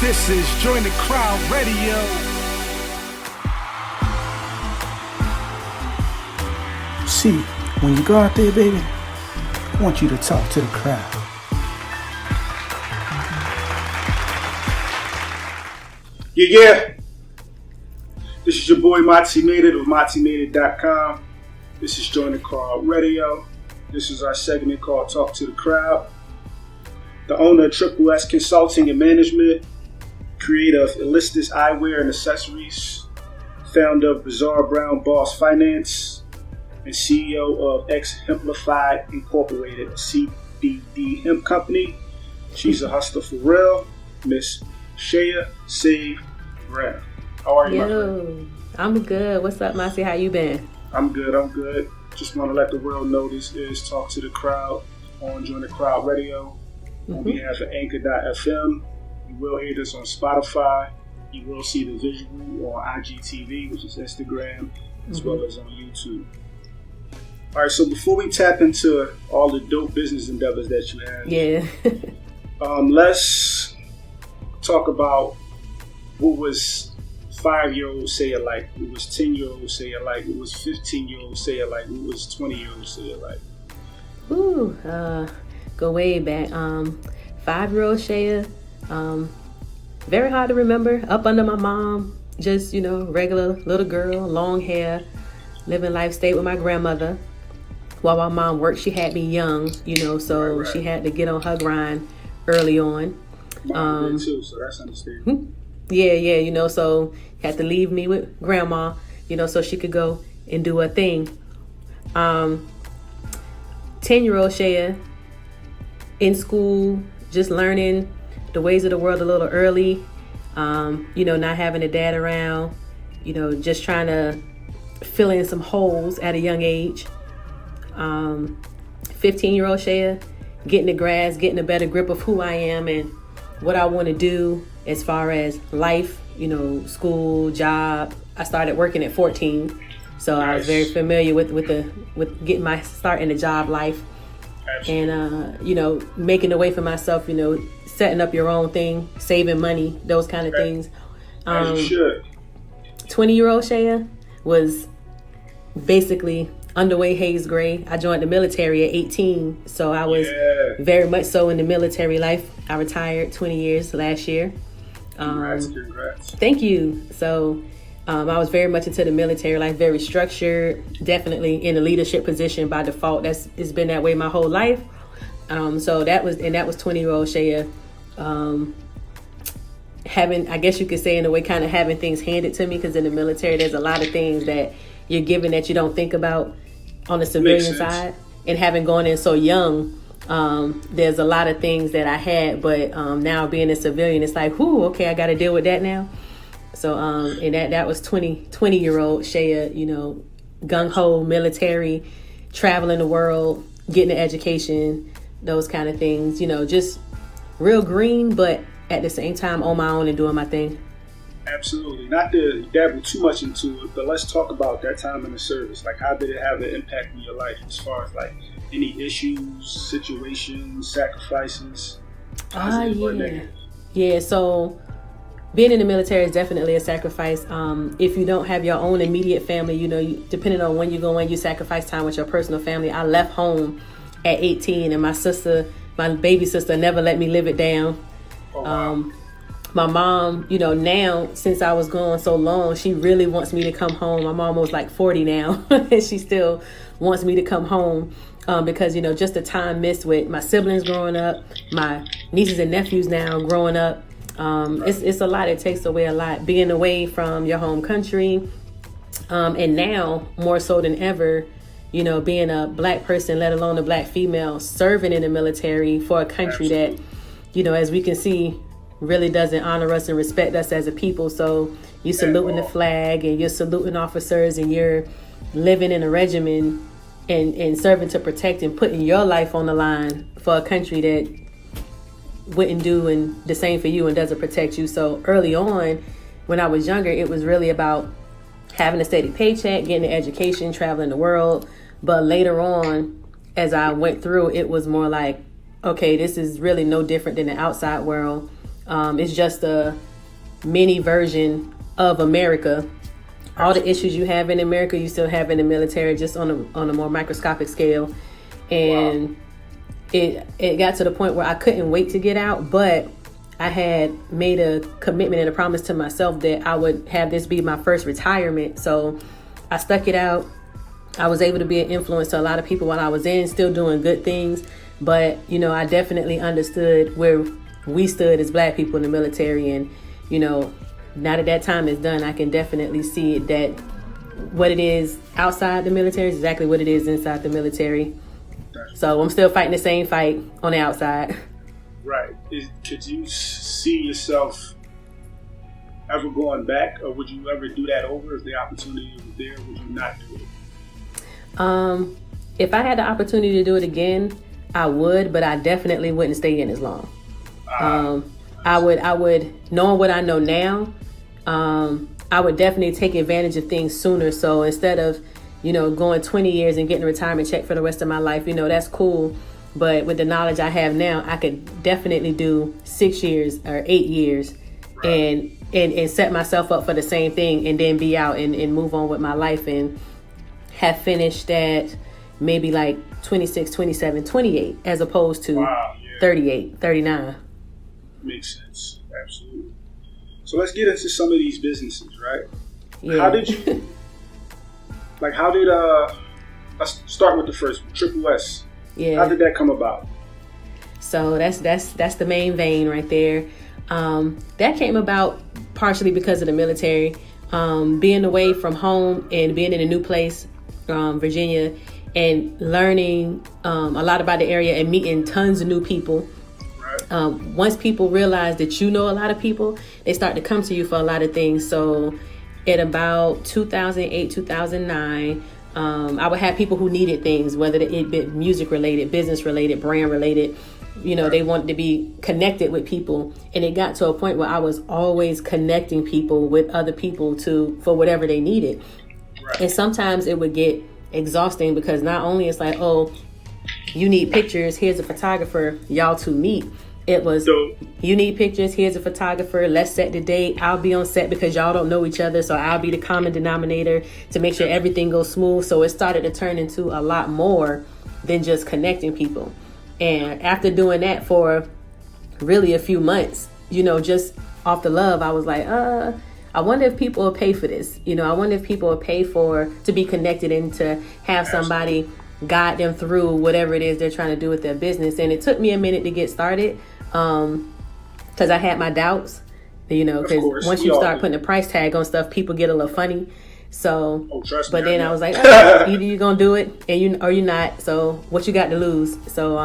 This is Join the Crowd Radio. See, when you go out there, baby, I want you to talk to the crowd. Yeah. This is your boy MotzyMadeIt of MotzyMadeIt.com. This is Join the Crowd Radio. This is our segment called Talk to the Crowd. The owner of Tripple Ess Consulting and Management, creator of Elitist Eyewear and Accessories, founder of Bizarre Brown Boss Finance, and CEO of ExHemplified Incorporated, a CBD hemp company. She's a hustler for real, Miss Shaya Brown. How are you, my friend? I'm good. What's up, Motzy? How you been? I'm good. Just want to let the world know this is Talk to the Crowd on Join the Crowd Radio. On behalf of Anchor.fm. You will hear this on Spotify. You will see the visual on IGTV, which is Instagram, as well as on YouTube. All right, so before we tap into all the dope business endeavors that you have, let's talk about what was 5-year-old Shaya like, what was 10-year-old Shaya like, what was 15-year-old Shaya like, what was 20-year-old Shaya like. Go way back. 5-year-old Shaya, very hard to remember. Up under my mom, just, regular little girl, long hair, living life, stayed with my grandmother. While my mom worked, she had me young, so right. She had to get on her grind early on. Mom did too, so that's understandable. Yeah, so had to leave me with grandma, so she could go and do her thing. 10-year-old Shaya, in school, just learning the ways of the world a little early, not having a dad around, just trying to fill in some holes at a young age. 15-year-old Shaya, getting the grasp, getting a better grip of who I am and what I want to do as far as life, school, job. I started working at 14, so nice. I was very familiar with getting my start in the job life. Absolutely. And making a way for myself, setting up your own thing, saving money, those kind of things. As you should. 20-year-old Shaya was basically underway haze gray. I joined the military at 18, so I was very much so in the military life. I retired 20 years last year. Congrats. Thank you. So I was very much into the military life, very structured, definitely in a leadership position by default. It's been that way my whole life. So that was 20-year-old Shaya, having, I guess you could say in a way, kind of having things handed to me, because in the military there's a lot of things that you're given that you don't think about on the civilian side. And having gone in so young, there's a lot of things that I had, but now being a civilian, it's like, whoo, okay, I got to deal with that now. So, and that was 20-year-old Shaya, gung-ho, military, traveling the world, getting an education, those kind of things, just real green, but at the same time on my own and doing my thing. Absolutely. Not to dabble too much into it, but let's talk about that time in the service. Like, how did it have an impact in your life as far as like any issues, situations, sacrifices? Yeah. So being in the military is definitely a sacrifice. If you don't have your own immediate family, depending on when you go in, you sacrifice time with your personal family. I left home at 18, and my baby sister never let me live it down. Oh, wow. My mom, now, since I was gone so long, she really wants me to come home. I'm almost like 40 now, and she still wants me to come home because, just the time missed with my siblings growing up, my nieces and nephews now growing up. It's a lot. It takes away a lot. Being away from your home country, and now more so than ever, being a black person, let alone a black female, serving in the military for a country that, as we can see, really doesn't honor us and respect us as a people. So you're saluting the flag and you're saluting officers and you're living in a regimen and serving to protect and putting your life on the line for a country that wouldn't do and the same for you and doesn't protect you. So early on, when I was younger, it was really about having a steady paycheck, getting an education, traveling the world. But later on, as I went through, it was more like, okay, this is really no different than the outside world. It's just a mini version of America. All the issues you have in America, you still have in the military, just on a more microscopic scale. And it got to the point where I couldn't wait to get out, but I had made a commitment and a promise to myself that I would have this be my first retirement. So I stuck it out. I was able to be an influence to a lot of people while I was in, still doing good things. But, I definitely understood where we stood as Black people in the military. And, now that time is done, I can definitely see it, that what it is outside the military is exactly what it is inside the military. So I'm still fighting the same fight on the outside. Right. Could you see yourself ever going back, or would you ever do that over if the opportunity was there? Would you not do it? If I had the opportunity to do it again, I would, but I definitely wouldn't stay in as long. I would, knowing what I know now, I would definitely take advantage of things sooner. So instead of, going 20 years and getting a retirement check for the rest of my life, that's cool. But with the knowledge I have now, I could definitely do 6 years or 8 years, right, and set myself up for the same thing, and then be out and move on with my life and have finished at maybe like 26, 27, 28, as opposed to 38, 39. Makes sense. Absolutely. So let's get into some of these businesses, right? Yeah. How did you, let's start with the first one, Tripple Ess. Yeah. How did that come about? So that's the main vein right there. That came about partially because of the military, being away from home and being in a new place, Virginia, and learning a lot about the area and meeting tons of new people. Once people realize that a lot of people, they start to come to you for a lot of things. So at about 2008, 2009, I would have people who needed things, whether it be music related, business related, brand related. They wanted to be connected with people. And it got to a point where I was always connecting people with other people for whatever they needed. And sometimes it would get exhausting, because not only it's like, oh, you need pictures, here's a photographer, y'all two meet. It was, you need pictures, here's a photographer, let's set the date. I'll be on set because y'all don't know each other, so I'll be the common denominator to make sure everything goes smooth. So it started to turn into a lot more than just connecting people. And after doing that for really a few months, just off the love, I was like, I wonder if people will pay for this. I wonder if people will pay to be connected and to have somebody guide them through whatever it is they're trying to do with their business. And it took me a minute to get started, because I had my doubts, because once you start putting a price tag on stuff, people get a little funny. So, but then I was like, either you're going to do it or you're not. So what you got to lose? So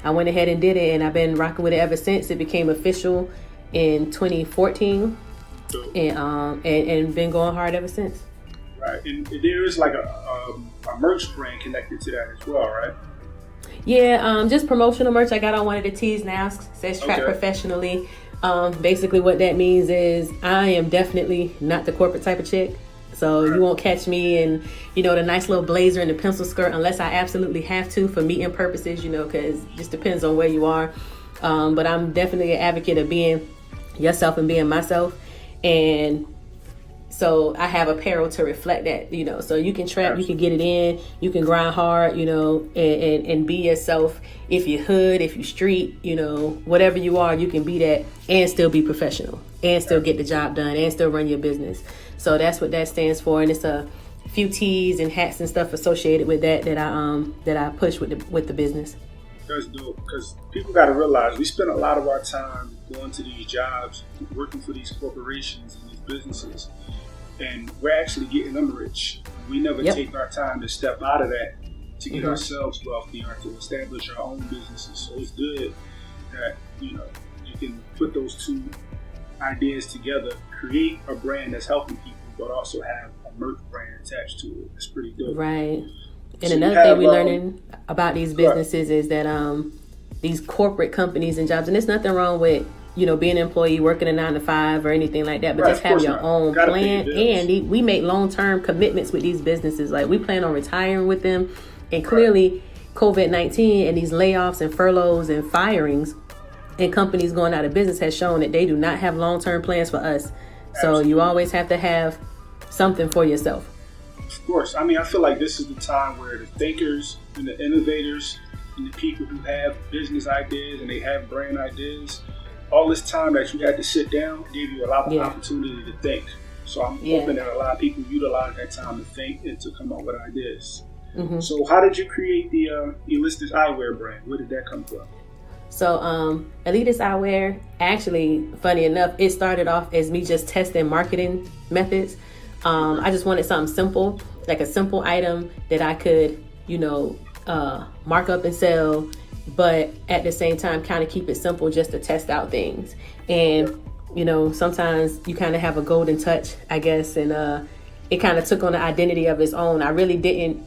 I went ahead and did it, and I've been rocking with it ever since. It became official in 2014, and been going hard ever since. Right, and there is like a merch brand connected to that as well, right? Yeah, just promotional merch. I got on one of the tees now. Says "Trap Professionally." Basically, what that means is I am definitely not the corporate type of chick. So you won't catch me in, the nice little blazer and the pencil skirt unless I absolutely have to for meeting purposes, because it just depends on where you are. But I'm definitely an advocate of being yourself and being myself. And so I have apparel to reflect that, so you can trap, you can get it in, you can grind hard, and be yourself. If you're hood, if you street, whatever you are, you can be that and still be professional and still get the job done and still run your business. So that's what that stands for. And it's a few tees and hats and stuff associated with that I push with the business. That's dope, because people got to realize we spend a lot of our time going to these jobs, working for these corporations and these businesses, and we're actually getting them rich. We never take our time to step out of that to get ourselves wealthy or to establish our own businesses. So it's good that you can put those two ideas together, create a brand that's helping people, but also have a merch brand attached to it. It's pretty dope. Right. And so another thing we're learning about these businesses is that these corporate companies and jobs, and there's nothing wrong with being an employee, working a 9 to 5 or anything like that, but just have your own plan. And we make long-term commitments with these businesses. Like, we plan on retiring with them, and clearly COVID-19 and these layoffs and furloughs and firings and companies going out of business has shown that they do not have long-term plans for us. So Absolutely. you always have to have something for yourself. Of course. I mean, I feel like this is the time where the thinkers and the innovators and the people who have business ideas and they have brand ideas, all this time that you had to sit down gave you a lot of opportunity to think. So I'm hoping that a lot of people utilize that time to think and to come up with ideas. Mm-hmm. So how did you create the Elitist Eyewear brand? Where did that come from? So Elitist Eyewear, actually, funny enough, it started off as me just testing marketing methods. I just wanted something simple, like a simple item that I could, mark up and sell, but at the same time kind of keep it simple just to test out things. And sometimes you kind of have a golden touch, I guess, and it kind of took on an identity of its own. I really didn't.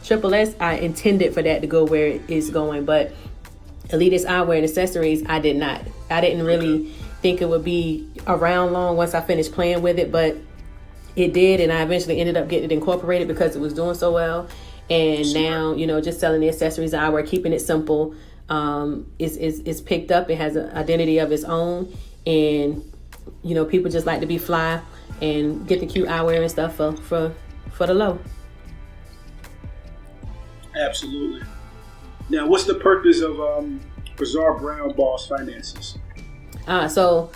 Tripple Ess, I intended for that to go where it is going, but Elitist Eyewear and accessories, I did not. I didn't really think it would be around long once I finished playing with it, but it did, and I eventually ended up getting it incorporated because it was doing so well. And now, just selling the accessories, eyewear, keeping it simple, is picked up. It has an identity of its own, and people just like to be fly and get the cute eyewear and stuff for the low. Absolutely. Now, what's the purpose of Bizarre Brown Boss Finances? So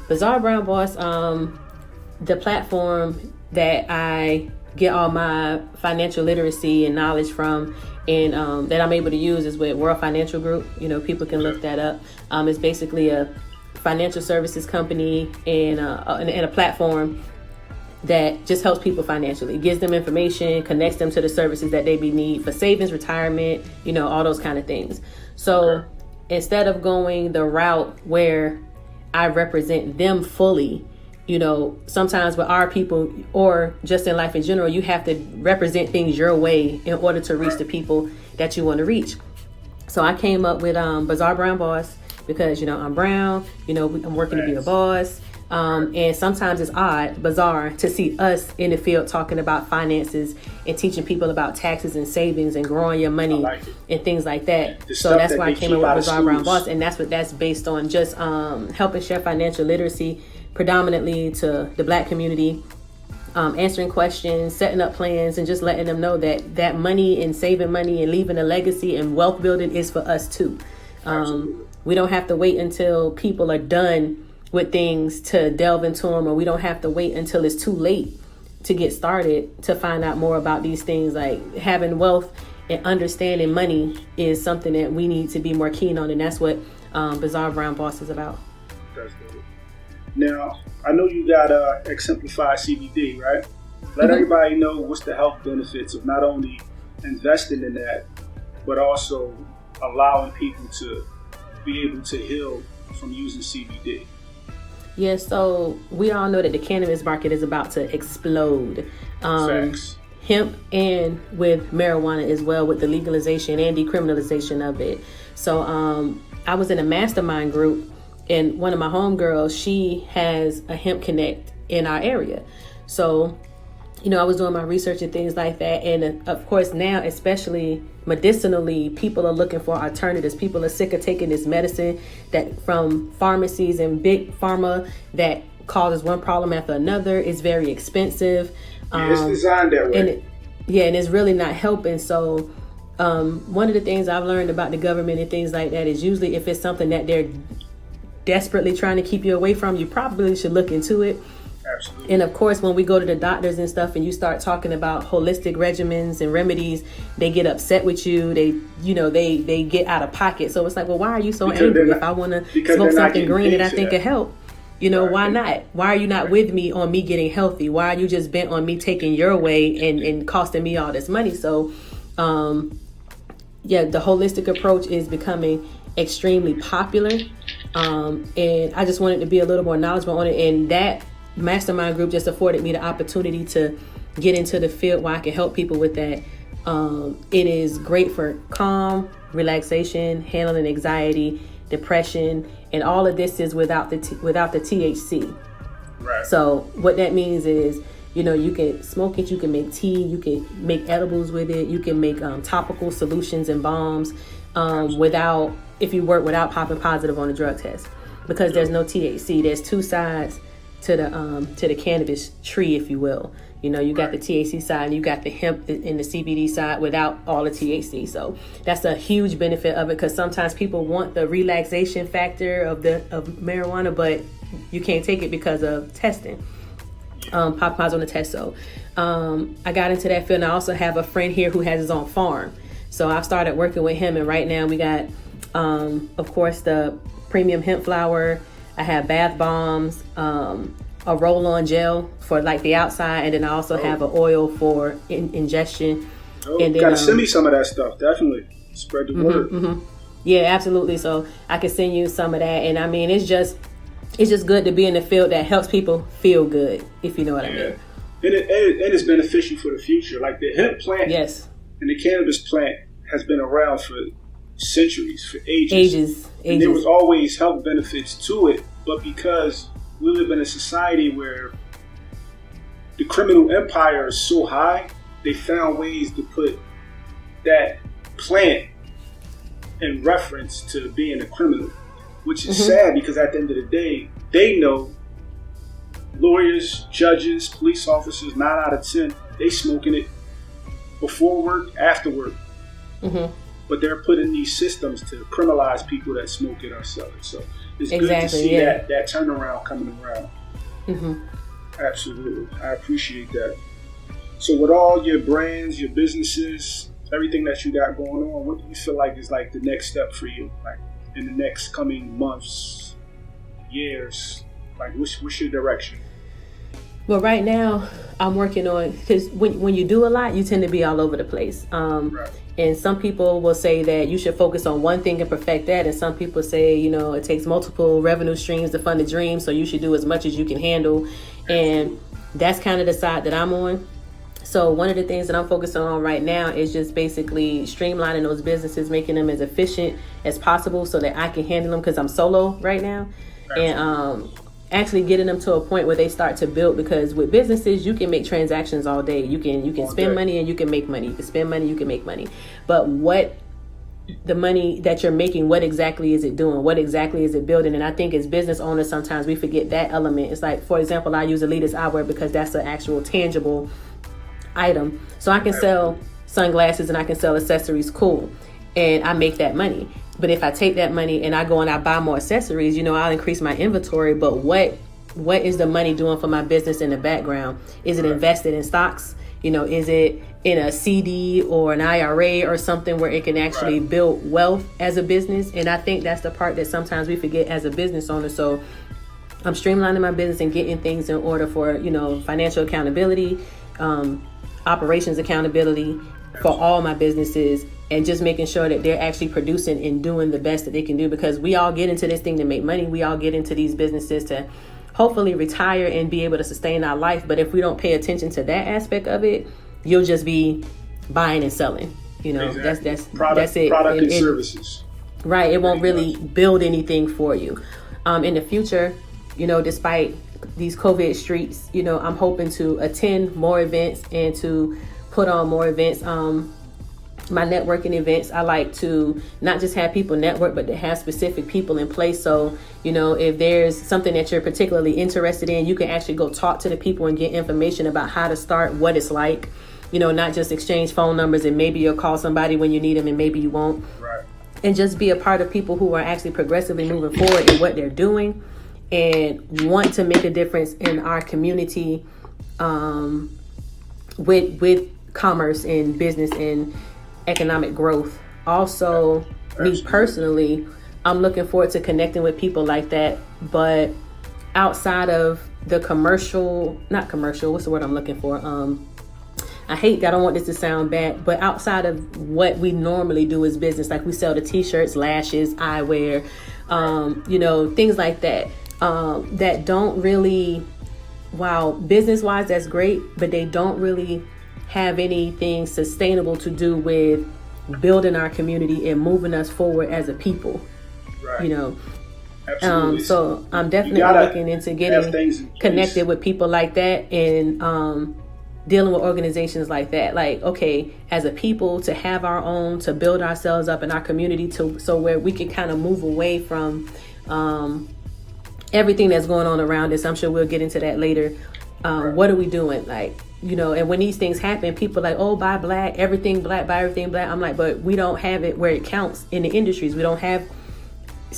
Bizarre Brown Boss, the platform that I get all my financial literacy and knowledge from, and that I'm able to use is with World Financial Group. People can look that up. It's basically a financial services company and a platform that just helps people financially. It gives them information, connects them to the services that they need for savings, retirement, all those kind of things. So instead of going the route where I represent them fully, sometimes with our people or just in life in general, you have to represent things your way in order to reach the people that you want to reach. So I came up with Bizarre Brown Boss because, I'm brown, I'm working to be a boss. And sometimes it's bizarre to see us in the field talking about finances and teaching people about taxes and savings and growing your money and things like that. So that's why I came up with Bizarre Brown Boss, and that's based on just helping share financial literacy predominantly to the Black community, answering questions, setting up plans, and just letting them know that money and saving money and leaving a legacy and wealth building is for us too. We don't have to wait until people are done with things to delve into them, or we don't have to wait until it's too late to get started to find out more about these things. Like having wealth and understanding money is something that we need to be more keen on, and that's what Bizarre Brown Boss is about. That's good. Now, I know you got ExHemplified CBD, right? Let everybody know what's the health benefits of not only investing in that, but also allowing people to be able to heal from using CBD. Yeah, so we all know that the cannabis market is about to explode. Facts. Hemp and with marijuana as well, with the legalization and decriminalization of it. So I was in a mastermind group, and one of my homegirls, she has a hemp connect in our area. So, I was doing my research and things like that. And of course now, especially medicinally, people are looking for alternatives. People are sick of taking this medicine that from pharmacies and big pharma that causes one problem after another. It's very expensive. It's designed that way. And it's really not helping. So one of the things I've learned about the government and things like that is usually if it's something that they're desperately trying to keep you away from, you probably should look into it. Absolutely. And of course, when we go to the doctors and stuff and you start talking about holistic regimens and remedies, they get upset with you. They get out of pocket. So it's like, well, why are you so angry? If I want to smoke something green that I think could help, why not? Why are you not with me on me getting healthy? Why are you just bent on me taking your way and costing me all this money? So, the holistic approach is becoming extremely popular. And I just wanted to be a little more knowledgeable on it. And that mastermind group just afforded me the opportunity to get into the field where I can help people with that. It is great for calm, relaxation, handling anxiety, depression, and all of this is without the THC. Right. So what that means is, you can smoke it, you can make tea, you can make edibles with it, you can make topical solutions and balms. without, if you work without popping positive on the drug test, because there's no THC. There's two sides to the cannabis tree, if you will. You know, you got the THC side and you got the hemp and the CBD side without all the THC. So that's a huge benefit of it, because sometimes people want the relaxation factor of marijuana, but you can't take it because of testing. Pop positive on the test. So I got into that field, and I also have a friend here who has his own farm. So I've started working with him, and right now we got, of course, the premium hemp flower. I have bath bombs, a roll-on gel for like the outside, and then I also have an oil for ingestion. Oh, and then, gotta send me some of that stuff. Definitely spread the word. Yeah, absolutely. So I can send you some of that, and I mean, it's just good to be in the field that helps people feel good, if you know what I mean. And it's beneficial for the future. Like the hemp plant, yes, and the cannabis plant has been around for centuries, for ages. And there was always health benefits to it, but because we live in a society where the criminal empire is so high, they found ways to put that plant in reference to being a criminal, which is sad, because at the end of the day, they know lawyers, judges, police officers, 9 out of 10, they smoking it before work, after work. But they're putting these systems to criminalize people that smoke it or sell it. So it's good to see that turnaround coming around. Absolutely. I appreciate that. So with all your brands, your businesses, everything that you got going on, what do you feel like is like the next step for you? Like in the next coming months, years, like what's your direction? Well, right now I'm working on, because when you do a lot, you tend to be all over the place. Right. And some people will say that you should focus on one thing and perfect that. And some people say, you know, it takes multiple revenue streams to fund a dream, so you should do as much as you can handle. And that's kind of the side that I'm on. So one of the things that I'm focusing on right now is just basically streamlining those businesses, making them as efficient as possible so that I can handle them, because I'm solo right now. And actually getting them to a point where they start to build, because with businesses you can make transactions all day. You can spend money and you can make money. You can spend money, you can make money. But what the money that you're making, what exactly is it doing? What exactly is it building? And I think as business owners, sometimes we forget that element. It's like, for example, I use Elitist Eyewear because that's an actual tangible item. So I can sell sunglasses and I can sell accessories, cool, and I make that money. But if I take that money and I go and I buy more accessories, you know, I'll increase my inventory. But what is the money doing for my business in the background? Is it invested in stocks? You know, is it in a CD or an IRA or something where it can actually build wealth as a business? And I think that's the part that sometimes we forget as a business owner. So I'm streamlining my business and getting things in order for, you know, financial accountability, operations accountability for all my businesses, and just making sure that they're actually producing and doing the best that they can do, because we all get into this thing to make money. We all get into these businesses to hopefully retire and be able to sustain our life. But if we don't pay attention to that aspect of it, you'll just be buying and selling. You know, that's it. Product and services. Right. It won't really build anything for you. In the future, you know, despite these COVID streets, you know, I'm hoping to attend more events and to put on more events. My networking events, I like to not just have people network, but to have specific people in place. So, you know, if there's something that you're particularly interested in, you can actually go talk to the people and get information about how to start, what it's like, you know, not just exchange phone numbers and maybe you'll call somebody when you need them and maybe you won't. Right. And just be a part of people who are actually progressively moving forward in what they're doing and want to make a difference in our community, with commerce and business and economic growth. Also, me personally, I'm looking forward to connecting with people like that, but outside of the not commercial, what's the word I'm looking for? I don't want this to sound bad, but outside of what we normally do as business, like we sell the t-shirts, lashes, eyewear, you know, things like that, that don't really, while business-wise, that's great, but they don't really have anything sustainable to do with building our community and moving us forward as a people. Right. You know, absolutely. So I'm definitely looking into getting connected with people like that and dealing with organizations like that. Like, okay, as a people, to have our own, to build ourselves up in our community, so where we can kind of move away from everything that's going on around us. I'm sure we'll get into that later. What are we doing? Like, and when these things happen, people are like, oh, buy black, everything black, buy everything black. I'm like, but we don't have it where it counts in the industries. We don't have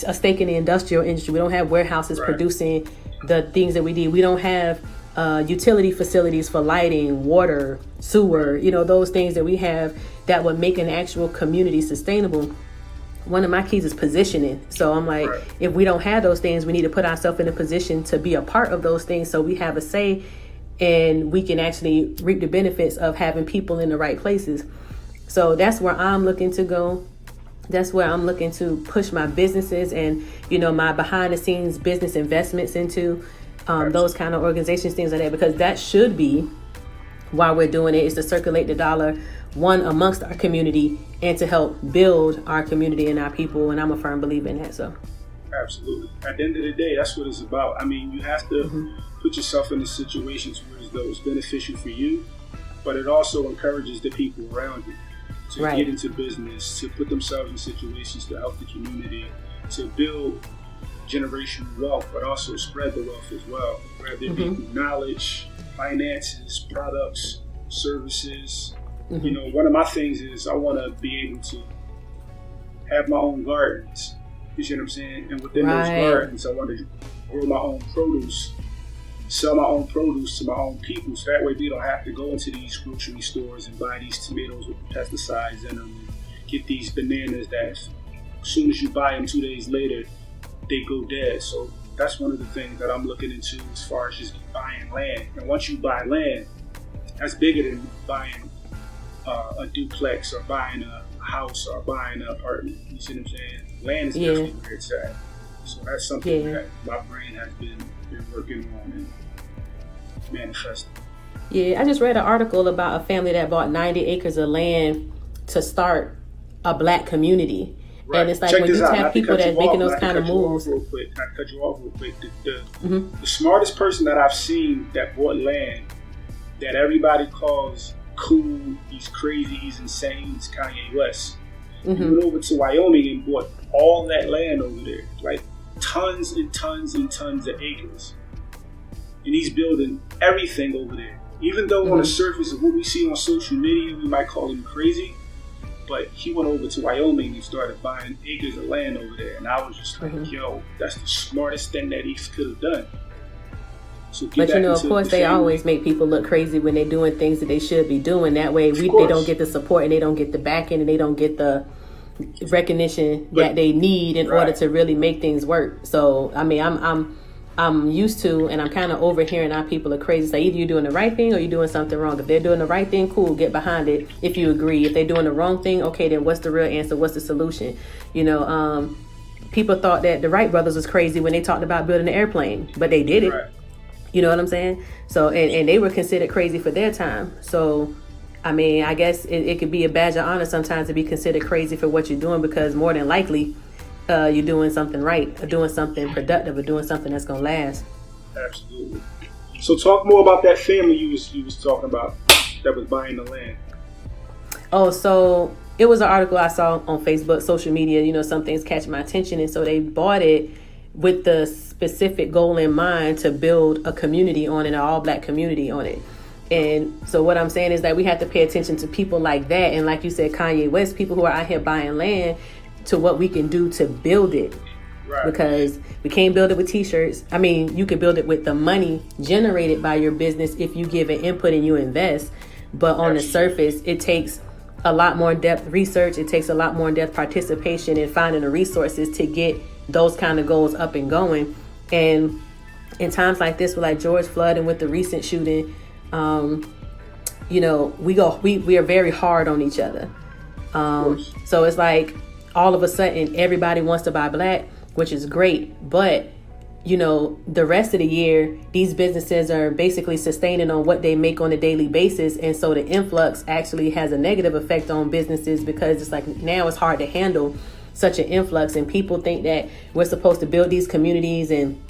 a stake in the industrial industry. We don't have warehouses producing the things that we need. We don't have utility facilities for lighting, water, sewer, those things that we have that would make an actual community sustainable. One of my keys is positioning. So I'm like, if we don't have those things, we need to put ourselves in a position to be a part of those things so we have a say and we can actually reap the benefits of having people in the right places. So that's where I'm looking to go. That's where I'm looking to push my businesses and, my behind the scenes business investments into those kind of organizations, things like that, because that should be why we're doing it, is to circulate the dollar, one, amongst our community, and to help build our community and our people. And I'm a firm believer in that. So absolutely, at the end of the day, that's what it's about. I mean, you have to put yourself in the situations where it's beneficial for you, but it also encourages the people around you to get into business, to put themselves in situations to help the community, to build generational wealth, but also spread the wealth as well, whether it be through knowledge, finances, products, services. One of my things is I want to be able to have my own gardens. You see what I'm saying? And within those gardens, I want to grow my own produce, sell my own produce to my own people, so that way we don't have to go into these grocery stores and buy these tomatoes with pesticides in them, and get these bananas that as soon as you buy them 2 days later, they go dead. So that's one of the things that I'm looking into as far as just buying land. And once you buy land, that's bigger than buying a duplex or buying a house or buying an apartment. You see what I'm saying? Land is definitely where it's at. So that's something that my brain has been working on and manifesting. Yeah, I just read an article about a family that bought 90 acres of land to start a black community. Right. And it's like, when you have people that making those kind of moves. Can I cut you off real quick? The smartest person that I've seen that bought land that everybody calls cool, he's crazy, he's insane, is Kanye West. He went over to Wyoming and bought all that land over there, like tons and tons and tons of acres. And he's building everything over there. Even though on the surface of what we see on social media, we might call him crazy, but he went over to Wyoming and started buying acres of land over there. And I was just like, yo, that's the smartest thing that he could have done. So but of course, they always make people look crazy when they're doing things that they should be doing. That way, they don't get the support and they don't get the backing and they don't get the recognition that they need in order to really make things work. So, I mean, I'm used to, and I'm kind of overhearing our people are crazy. So either you're doing the right thing or you're doing something wrong. If they're doing the right thing, cool, get behind it. If you agree, if they're doing the wrong thing, okay, then what's the real answer? What's the solution? People thought that the Wright brothers was crazy when they talked about building an airplane, but they did it. Right. You know what I'm saying? So, and they were considered crazy for their time. So, I mean, I guess it could be a badge of honor sometimes to be considered crazy for what you're doing, because more than likely, you're doing something right, or doing something productive, or doing something that's gonna last. Absolutely. So, talk more about that family you was talking about that was buying the land. Oh, so it was an article I saw on Facebook, social media. Some things catch my attention, and so they bought it with the specific goal in mind to build a community on it, an all-black community on it. And so what I'm saying is that we have to pay attention to people like that, and like you said, Kanye West, people who are out here buying land, to what we can do to build it. Right. Because we can't build it with t-shirts. I mean, you can build it with the money generated by your business if you give an input and you invest. But on the surface, it takes a lot more in-depth research. It takes a lot more in-depth participation in finding the resources to get those kind of goals up and going. And in times like this, with like George Floyd and with the recent shooting, we are very hard on each other. So it's like all of a sudden everybody wants to buy black, which is great, but the rest of the year, these businesses are basically sustaining on what they make on a daily basis. And so the influx actually has a negative effect on businesses, because it's like now it's hard to handle such an influx, and people think that we're supposed to build these communities and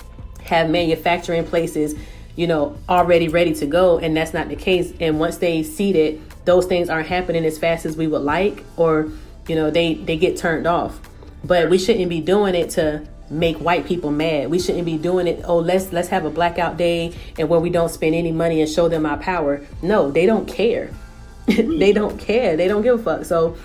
have manufacturing places, already ready to go, and that's not the case. And once they see that those things aren't happening as fast as we would like, or they get turned off. But we shouldn't be doing it to make white people mad. We shouldn't be doing it, let's have a blackout day and where we don't spend any money and show them our power. No, they don't care. They don't care. They don't give a fuck. So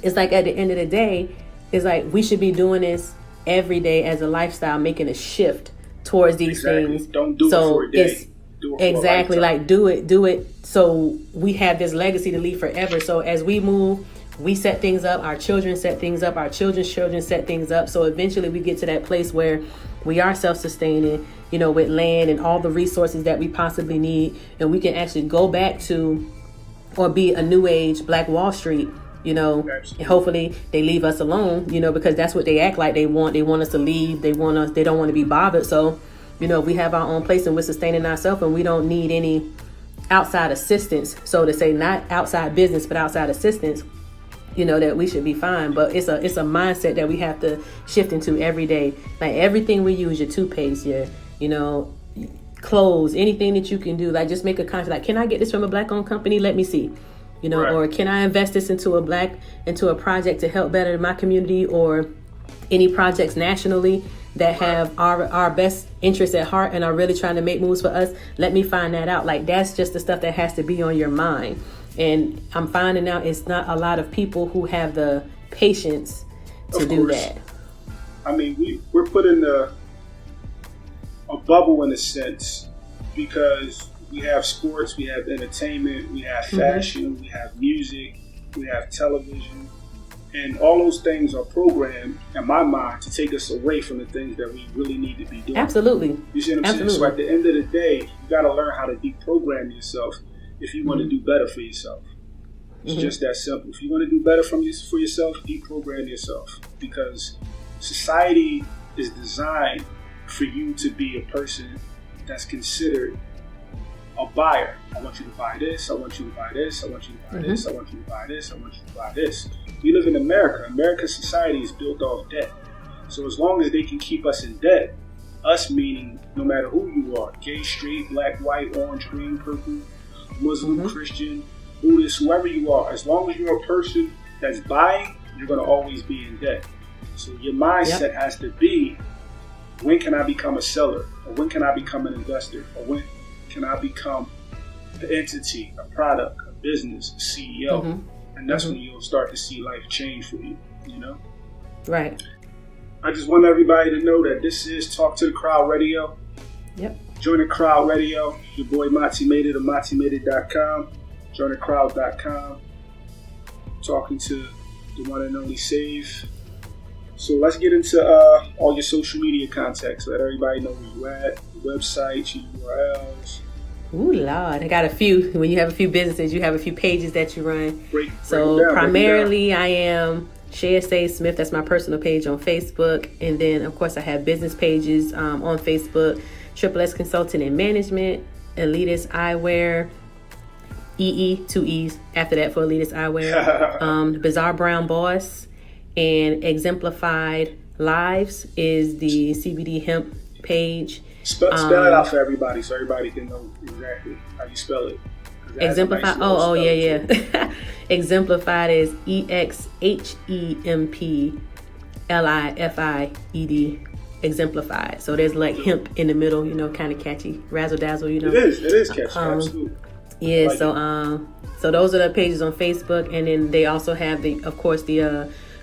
it's like, at the end of the day, it's like we should be doing this every day as a lifestyle, making a shift towards these things. Don't do it for a day. Do it exactly, for a like do it so we have this legacy to leave forever. So as we move, we set things up, our children set things up, our children's children set things up. So eventually we get to that place where we are self-sustaining, with land and all the resources that we possibly need. And we can actually go back to, or be a new age Black Wall Street, and hopefully they leave us alone, because that's what they act like they want. They want us to leave. They don't want to be bothered. So, we have our own place and we're sustaining ourselves, and we don't need any outside assistance. So to say, not outside business, but outside assistance, that we should be fine. But it's a mindset that we have to shift into every day. Like everything we use, your toothpaste, your, clothes, anything that you can do, like just make a contract. Like, can I get this from a Black owned company? Let me see, right. Or can I invest this into a project to help better my community, or any projects nationally that have our best interests at heart and are really trying to make moves for us. Let me find that out. Like, that's just the stuff that has to be on your mind. And I'm finding out it's not a lot of people who have the patience to do that. I mean, we're put in a bubble in a sense, because we have sports, we have entertainment, we have fashion, we have music, we have television, and all those things are programmed, in my mind, to take us away from the things that we really need to be doing. Absolutely. You see what I'm saying? So at the end of the day, you got to learn how to deprogram yourself if you want to do better for yourself. It's just that simple. If you want to do better for yourself, deprogram yourself, because society is designed for you to be a person that's considered a buyer. I want you to buy this, I want you to buy this, I want you to buy this, I want you to buy this, I want you to buy this. We live in America. America's society is built off debt. So as long as they can keep us in debt, us meaning no matter who you are, gay, straight, black, white, orange, green, purple, Muslim, Christian, Buddhist, whoever you are, as long as you're a person that's buying, you're going to always be in debt. So your mindset has to be, when can I become a seller? Or when can I become an investor? Or when can I become an entity, a product, a business, a CEO? And that's when you'll start to see life change for you, Right. I just want everybody to know that this is Talk to the Crowd Radio. Yep. Join the Crowd Radio. Your boy MotzyMadeIt of MotzyMadeIt.com. JoinTheCrowd.com. Talking to the one and only Save. So let's get into all your social media contacts. Let everybody know where you're at, your websites, your URLs. Ooh, Lord. I got a few. When you have a few businesses, you have a few pages that you run. Break primarily, I am Shaya Say Smith. That's my personal page on Facebook. And then, of course, I have business pages on Facebook. Tripple Ess Consulting and Management, Elitist Eyewear, two E's after that for Elitist Eyewear. Bizarre Brown Boss, and ExHemplified Lives is the CBD hemp page. Spell it out for everybody so everybody can know exactly how you spell it. Exemplified. Yeah. Exemplified is ExHemplified. Exemplified. So there's like hemp in the middle, kind of catchy, razzle dazzle, It is catchy, absolutely. Yeah. So those are the pages on Facebook, and then they also have the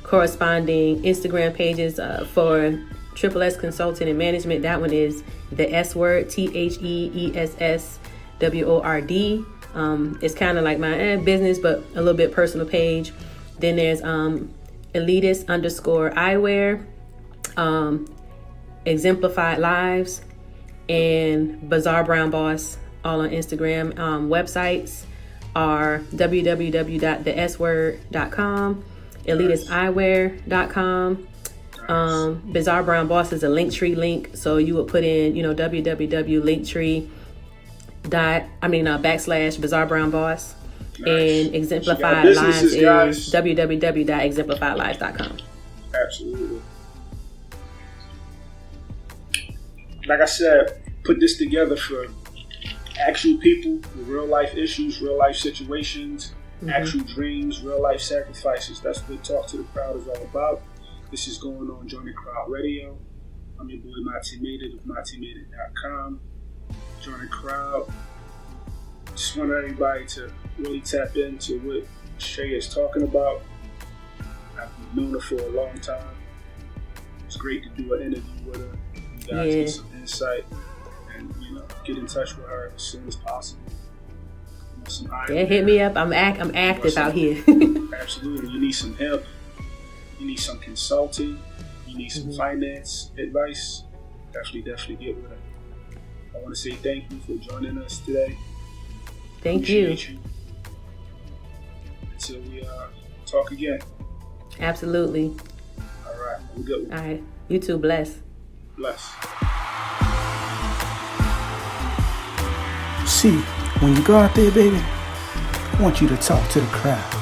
corresponding Instagram pages for Tripple Ess Consulting and Management. That one is the S word, TheEssWord. It's kind of like my business, but a little bit personal page. Then there's Elitist _Eyewear, Exemplified Lives, and Bizarre Brown Boss, all on Instagram. Websites are www.theSword.com, ElitistEyewear.com. Bizarre Brown Boss is a Linktree link, so you would put in, www.linktree / Bizarre Brown Boss. Nice. And Exemplified Lives is www.exemplifiedlives.com. Absolutely. Like I said, put this together for actual people with real life issues, real life situations, actual dreams, real life sacrifices. That's what Talk to the Crowd is all about. This is going on Join the Crowd Radio. I'm your boy MotzyMadeIt of MotzyMadeIt.com. Join the crowd. Just want everybody to really tap into what Shaya is talking about. I've known her for a long time. It's great to do an interview with her. You guys get some insight and get in touch with her as soon as possible. Some hit me up. I'm active out here. Absolutely. You need some help. You need some consulting. You need some finance advice. Definitely get with her. I want to say thank you for joining us today. Thank you. Until we talk again. Absolutely. All right. Have a good one. All right. You too. Bless. See, when you go out there, baby, I want you to talk to the crowd.